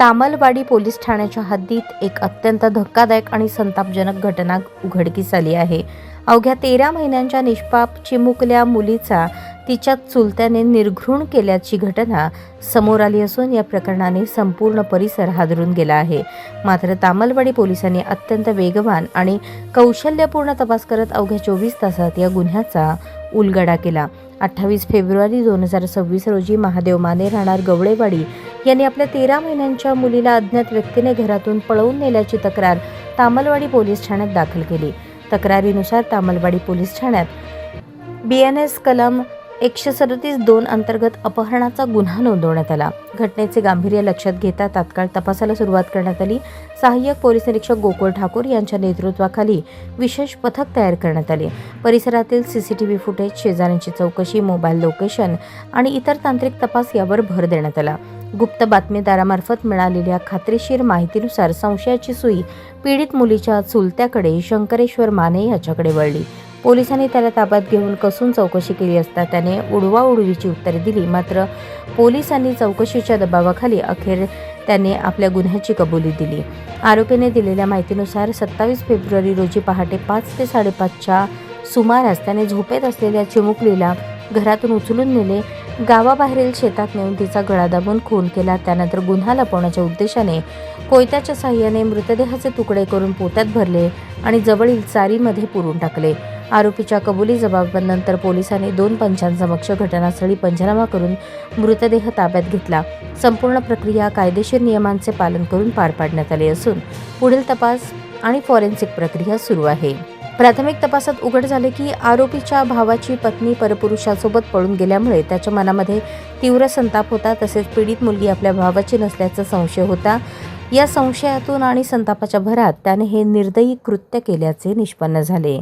Tamalwadi police ठाण्याच्या हद्दीत एक अत्यंत धक्कादायक आणि संतापजनक घटना उघडकीस आली आहे। अवघ्या 13 महिन्यांच्या निष्पाप चिमुकल्या मुलीचा तिच्या चुलत्याने निर्घृण केल्याची घटना समोर आली असून या प्रकरणाने संपूर्ण परिसर हादरून गेला आहे। मात्र तामलवाडी पोलिसांनी अत्यंत वेगवान आणि कौशल्यपूर्ण तपास करत अवघ्या 24 तासात या गुन्ह्याचा उलगडा केला। 28 फेब्रुवारी 2026 रोजी महादेव माने राहणार गवळेवाडी यांनी आपल्या 13 महिन्यांच्या मुलीला अज्ञात व्यक्तीने घरातून पळवून नेल्याची तक्रार तामलवाडी पोलीस ठाण्यात दाखल केली। तक्रारीनुसार तामलवाडी पोलीस ठाण्यात BNS कलम 137(2) अंतर्गत अपहरणाचा गुन्हा नोंदवण्यात आला। घटनेचे गांभीर्य लक्षात घेता तात्काळ तपासाला सुरुवात करण्यात आली। सहाय्यक पोलीस निरीक्षक गोकुळ ठाकूर यांच्या नेतृत्वाखाली विशेष पथक तयार करण्यात आले। परिसरातील CCTV फुटेज, शेजाऱ्यांची चौकशी, मोबाईल लोकेशन आणि इतर तांत्रिक तपास यावर भर देण्यात आला। गुप्त बातमीदारामार्फत मिळालेल्या खात्रीशीर माहितीनुसार संशयाची सुई पीडित मुलीच्या चुलत्याकडे शंकरेश्वर माने याच्याकडे वळली। पोलिसांनी त्याला ताब्यात घेऊन कसून चौकशी केली असता त्याने उडवाउडवीची उत्तरे दिली। मात्र पोलिसांनी चौकशीच्या दबावाखाली अखेर त्याने आपल्या गुन्ह्याची कबुली दिली। आरोपीने दिलेल्या माहितीनुसार 27 फेब्रुवारी रोजी पहाटे 5 ते 5:30च्या सुमारास त्याने झोपेत असलेल्या चिमुकलीला घरातून उचलून नेले, गावाबाहेरील शेतात नेऊन तिचा गळा दाबून खून केला। त्यानंतर गुन्हा लपवण्याच्या उद्देशाने कोयत्याच्या साहाय्याने मृतदेहाचे तुकडे करून पोत्यात भरले आणि जवळील चारीमध्ये पुरून टाकले। आरोपीच्या कबुली जबाबानंतर पोलिसांनी 2 पंचांसमक्ष घटनास्थळी पंचनामा करून मृतदेह ताब्यात घेतला। संपूर्ण प्रक्रिया कायदेशीर नियमांचे पालन करून पार पाडण्यात आली असून पुढील तपास आणि फॉरेन्सिक प्रक्रिया सुरू आहे। प्राथमिक तपासात उघड झाले की आरोपीच्या भावाची पत्नी परपुरुषासोबत पळून गेल्यामुळे त्याच्या मनामध्ये तीव्र संताप होता। तसेच पीडित मुलगी आपल्या भावाची नसल्याचा संशय होता। या संशयातून आणि संतापाच्या भरात त्याने हे निर्दयी कृत्य केल्याचे निष्पन्न झाले।